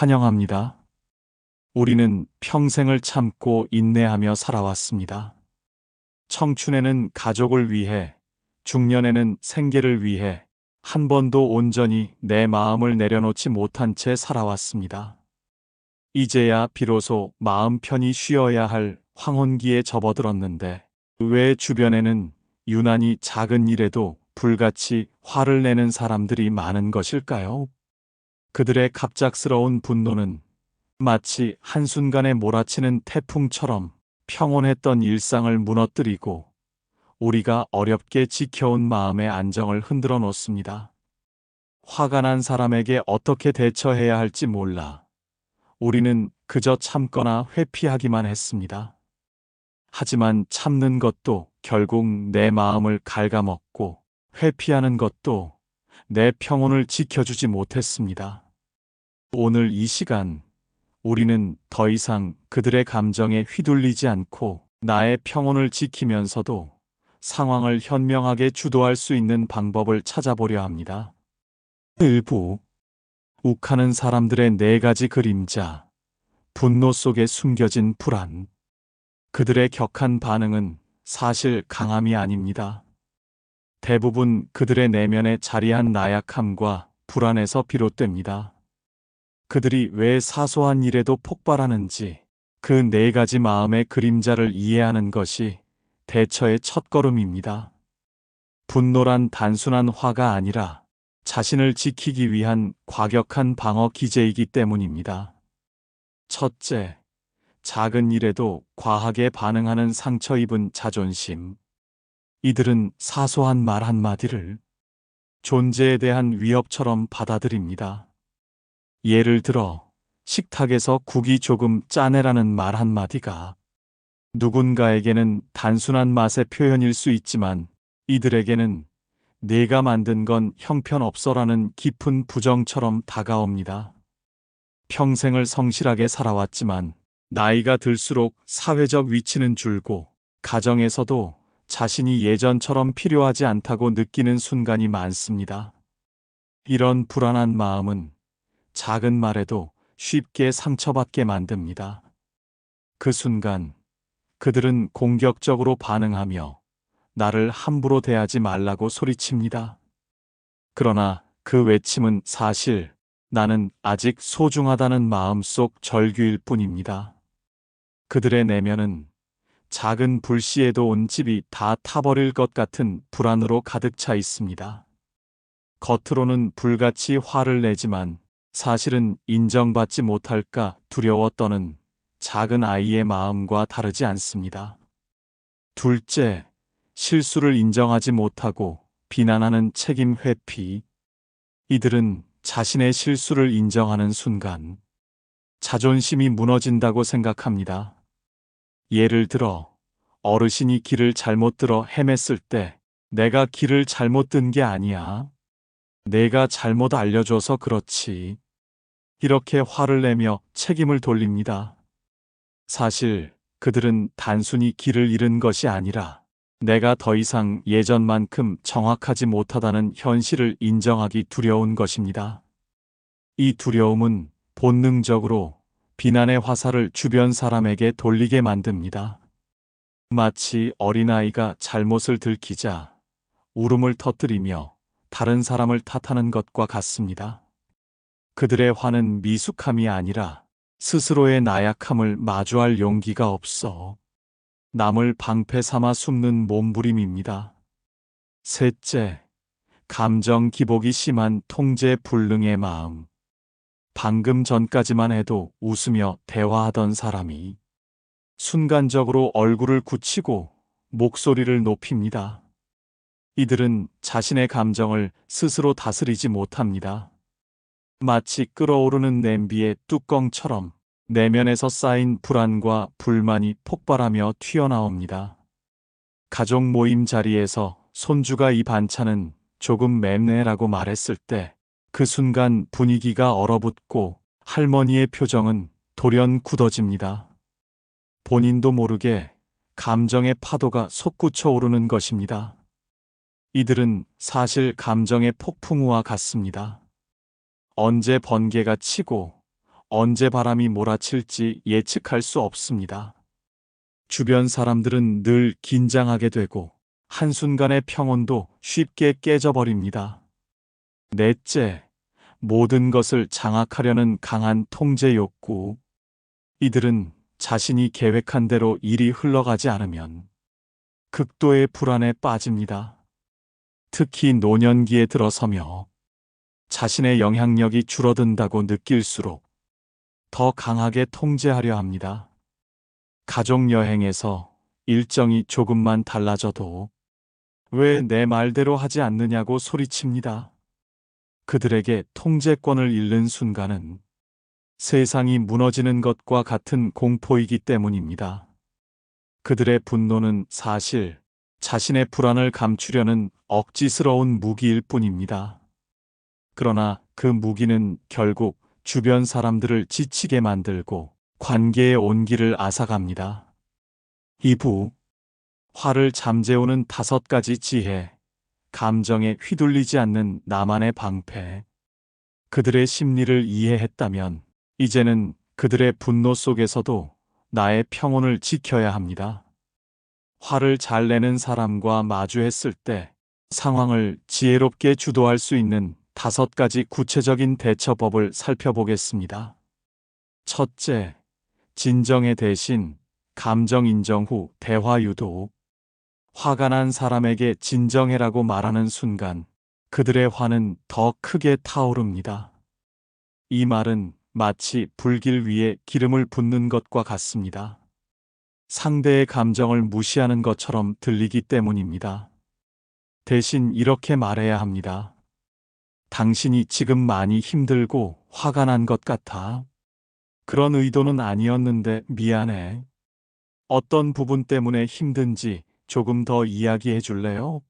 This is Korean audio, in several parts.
환영합니다. 우리는 평생을 참고 인내하며 살아왔습니다. 청춘에는 가족을 위해, 중년에는 생계를 위해 한 번도 온전히 내 마음을 내려놓지 못한 채 살아왔습니다. 이제야 비로소 마음 편히 쉬어야 할 황혼기에 접어들었는데 왜 주변에는 유난히 작은 일에도 불같이 화를 내는 사람들이 많은 것일까요? 그들의 갑작스러운 분노는 마치 한순간에 몰아치는 태풍처럼 평온했던 일상을 무너뜨리고 우리가 어렵게 지켜온 마음의 안정을 흔들어 놓습니다. 화가 난 사람에게 어떻게 대처해야 할지 몰라 우리는 그저 참거나 회피하기만 했습니다. 하지만 참는 것도 결국 내 마음을 갉아먹고 회피하는 것도 내 평온을 지켜주지 못했습니다. 오늘 이 시간 우리는 더 이상 그들의 감정에 휘둘리지 않고 나의 평온을 지키면서도 상황을 현명하게 주도할 수 있는 방법을 찾아보려 합니다. 일부 욱하는 사람들의 네 가지 그림자, 분노 속에 숨겨진 불안. 그들의 격한 반응은 사실 강함이 아닙니다. 대부분 그들의 내면에 자리한 나약함과 불안에서 비롯됩니다. 그들이 왜 사소한 일에도 폭발하는지 그 네 가지 마음의 그림자를 이해하는 것이 대처의 첫걸음입니다. 분노란 단순한 화가 아니라 자신을 지키기 위한 과격한 방어 기제이기 때문입니다. 첫째, 작은 일에도 과하게 반응하는 상처 입은 자존심. 이들은 사소한 말 한마디를 존재에 대한 위협처럼 받아들입니다. 예를 들어 식탁에서 국이 조금 짜내라는 말 한마디가 누군가에게는 단순한 맛의 표현일 수 있지만 이들에게는 내가 만든 건 형편없어라는 깊은 부정처럼 다가옵니다. 평생을 성실하게 살아왔지만 나이가 들수록 사회적 위치는 줄고 가정에서도 자신이 예전처럼 필요하지 않다고 느끼는 순간이 많습니다. 이런 불안한 마음은 작은 말에도 쉽게 상처받게 만듭니다. 그 순간 그들은 공격적으로 반응하며 나를 함부로 대하지 말라고 소리칩니다. 그러나 그 외침은 사실 나는 아직 소중하다는 마음속 절규일 뿐입니다. 그들의 내면은 작은 불씨에도 온 집이 다 타버릴 것 같은 불안으로 가득 차 있습니다. 겉으로는 불같이 화를 내지만 사실은 인정받지 못할까 두려워 떠는 작은 아이의 마음과 다르지 않습니다. 둘째, 실수를 인정하지 못하고 비난하는 책임 회피. 이들은 자신의 실수를 인정하는 순간 자존심이 무너진다고 생각합니다. 예를 들어 어르신이 길을 잘못 들어 헤맸을 때 내가 길을 잘못 든 게 아니야. 내가 잘못 알려줘서 그렇지. 이렇게 화를 내며 책임을 돌립니다. 사실 그들은 단순히 길을 잃은 것이 아니라 내가 더 이상 예전만큼 정확하지 못하다는 현실을 인정하기 두려운 것입니다. 이 두려움은 본능적으로 비난의 화살을 주변 사람에게 돌리게 만듭니다. 마치 어린아이가 잘못을 들키자 울음을 터뜨리며 다른 사람을 탓하는 것과 같습니다. 그들의 화는 미숙함이 아니라 스스로의 나약함을 마주할 용기가 없어 남을 방패 삼아 숨는 몸부림입니다. 셋째, 감정 기복이 심한 통제 불능의 마음. 방금 전까지만 해도 웃으며 대화하던 사람이 순간적으로 얼굴을 굳히고 목소리를 높입니다. 이들은 자신의 감정을 스스로 다스리지 못합니다. 마치 끓어오르는 냄비의 뚜껑처럼 내면에서 쌓인 불안과 불만이 폭발하며 튀어나옵니다. 가족 모임 자리에서 손주가 이 반찬은 조금 맵네라고 말했을 때 그 순간 분위기가 얼어붙고 할머니의 표정은 돌연 굳어집니다. 본인도 모르게 감정의 파도가 솟구쳐 오르는 것입니다. 이들은 사실 감정의 폭풍우와 같습니다. 언제 번개가 치고 언제 바람이 몰아칠지 예측할 수 없습니다. 주변 사람들은 늘 긴장하게 되고 한순간의 평온도 쉽게 깨져버립니다. 넷째, 모든 것을 장악하려는 강한 통제 욕구. 이들은 자신이 계획한 대로 일이 흘러가지 않으면 극도의 불안에 빠집니다. 특히 노년기에 들어서며 자신의 영향력이 줄어든다고 느낄수록 더 강하게 통제하려 합니다. 가족 여행에서 일정이 조금만 달라져도 왜 내 말대로 하지 않느냐고 소리칩니다. 그들에게 통제권을 잃는 순간은 세상이 무너지는 것과 같은 공포이기 때문입니다. 그들의 분노는 사실 자신의 불안을 감추려는 억지스러운 무기일 뿐입니다. 그러나 그 무기는 결국 주변 사람들을 지치게 만들고 관계의 온기를 앗아갑니다. 2부, 화를 잠재우는 5가지 지혜. 감정에 휘둘리지 않는 나만의 방패. 그들의 심리를 이해했다면 이제는 그들의 분노 속에서도 나의 평온을 지켜야 합니다. 화를 잘 내는 사람과 마주했을 때 상황을 지혜롭게 주도할 수 있는 5가지 구체적인 대처법을 살펴보겠습니다. 첫째, 진정의 대신 감정 인정 후 대화 유도. 화가 난 사람에게 진정해라고 말하는 순간 그들의 화는 더 크게 타오릅니다. 이 말은 마치 불길 위에 기름을 붓는 것과 같습니다. 상대의 감정을 무시하는 것처럼 들리기 때문입니다. 대신 이렇게 말해야 합니다. 당신이 지금 많이 힘들고 화가 난 것 같아. 그런 의도는 아니었는데 미안해. 어떤 부분 때문에 힘든지 조금 더 이야기해 줄래요?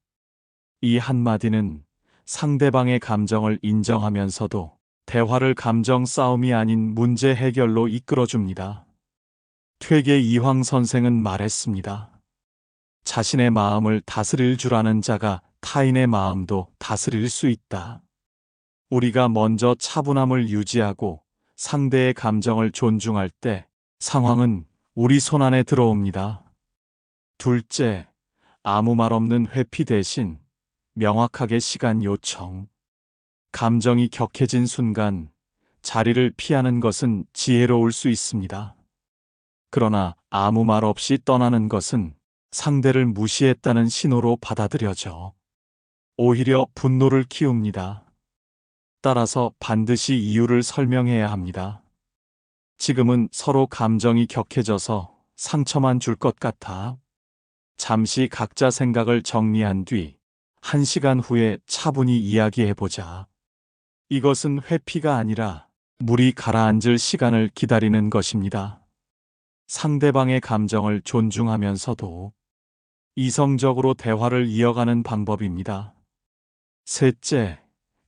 이 한마디는 상대방의 감정을 인정하면서도 대화를 감정 싸움이 아닌 문제 해결로 이끌어줍니다. 퇴계 이황 선생은 말했습니다. 자신의 마음을 다스릴 줄 아는 자가 타인의 마음도 다스릴 수 있다. 우리가 먼저 차분함을 유지하고 상대의 감정을 존중할 때 상황은 우리 손안에 들어옵니다. 둘째, 아무 말 없는 회피 대신 명확하게 시간 요청. 감정이 격해진 순간 자리를 피하는 것은 지혜로울 수 있습니다. 그러나 아무 말 없이 떠나는 것은 상대를 무시했다는 신호로 받아들여져 오히려 분노를 키웁니다. 따라서 반드시 이유를 설명해야 합니다. 지금은 서로 감정이 격해져서 상처만 줄 것 같아. 잠시 각자 생각을 정리한 뒤 1시간 후에 차분히 이야기해보자. 이것은 회피가 아니라 물이 가라앉을 시간을 기다리는 것입니다. 상대방의 감정을 존중하면서도 이성적으로 대화를 이어가는 방법입니다. 셋째,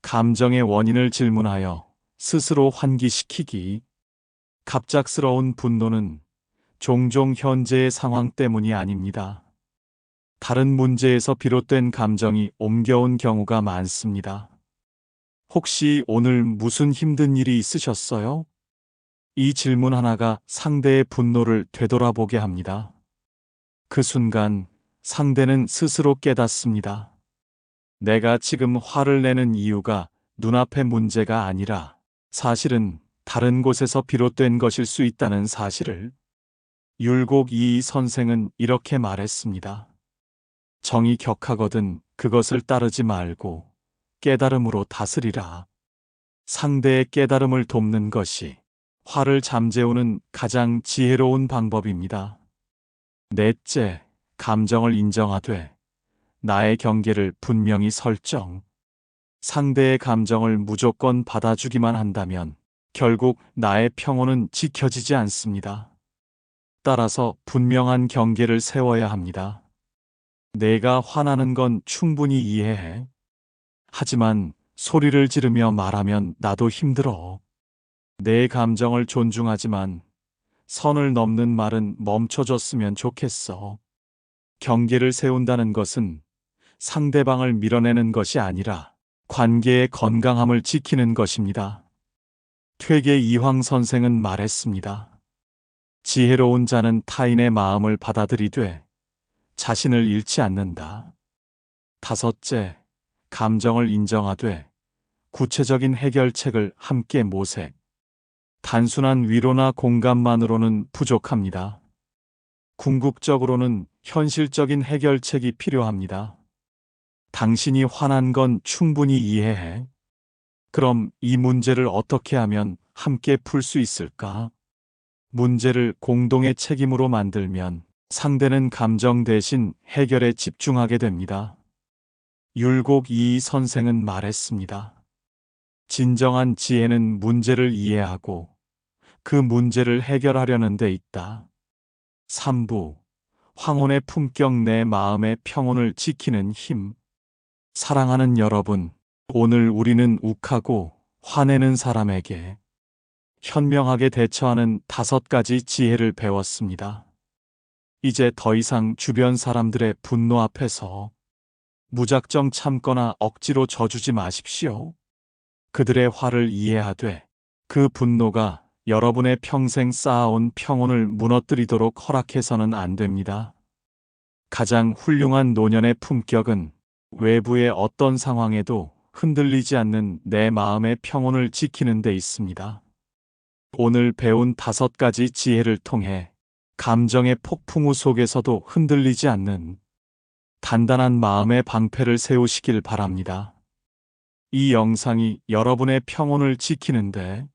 감정의 원인을 질문하여 스스로 환기시키기. 갑작스러운 분노는 종종 현재의 상황 때문이 아닙니다. 다른 문제에서 비롯된 감정이 옮겨온 경우가 많습니다. 혹시 오늘 무슨 힘든 일이 있으셨어요? 이 질문 하나가 상대의 분노를 되돌아보게 합니다. 그 순간 상대는 스스로 깨닫습니다. 내가 지금 화를 내는 이유가 눈앞의 문제가 아니라 사실은 다른 곳에서 비롯된 것일 수 있다는 사실을. 율곡 이이 선생은 이렇게 말했습니다. 정이 격하거든 그것을 따르지 말고 깨달음으로 다스리라. 상대의 깨달음을 돕는 것이 화를 잠재우는 가장 지혜로운 방법입니다. 넷째, 감정을 인정하되 나의 경계를 분명히 설정. 상대의 감정을 무조건 받아주기만 한다면 결국 나의 평온은 지켜지지 않습니다. 따라서 분명한 경계를 세워야 합니다. 내가 화나는 건 충분히 이해해. 하지만 소리를 지르며 말하면 나도 힘들어. 내 감정을 존중하지만 선을 넘는 말은 멈춰줬으면 좋겠어. 경계를 세운다는 것은 상대방을 밀어내는 것이 아니라 관계의 건강함을 지키는 것입니다. 퇴계 이황 선생은 말했습니다. 지혜로운 자는 타인의 마음을 받아들이되 자신을 잃지 않는다. 다섯째, 감정을 인정하되 구체적인 해결책을 함께 모색. 단순한 위로나 공감만으로는 부족합니다. 궁극적으로는 현실적인 해결책이 필요합니다. 당신이 화난 건 충분히 이해해. 그럼 이 문제를 어떻게 하면 함께 풀 수 있을까? 문제를 공동의 책임으로 만들면 상대는 감정 대신 해결에 집중하게 됩니다. 율곡 이이 선생은 말했습니다. 진정한 지혜는 문제를 이해하고 그 문제를 해결하려는 데 있다. 3부. 황혼의 품격 내 마음의 평온을 지키는 힘. 사랑하는 여러분, 오늘 우리는 욱하고 화내는 사람에게 현명하게 대처하는 5가지 지혜를 배웠습니다. 이제 더 이상 주변 사람들의 분노 앞에서 무작정 참거나 억지로 져주지 마십시오. 그들의 화를 이해하되 그 분노가 여러분의 평생 쌓아온 평온을 무너뜨리도록 허락해서는 안 됩니다. 가장 훌륭한 노년의 품격은 외부의 어떤 상황에도 흔들리지 않는 내 마음의 평온을 지키는 데 있습니다. 오늘 배운 5가지 지혜를 통해 감정의 폭풍우 속에서도 흔들리지 않는 단단한 마음의 방패를 세우시길 바랍니다. 이 영상이 여러분의 평온을 지키는데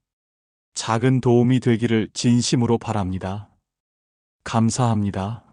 작은 도움이 되기를 진심으로 바랍니다. 감사합니다.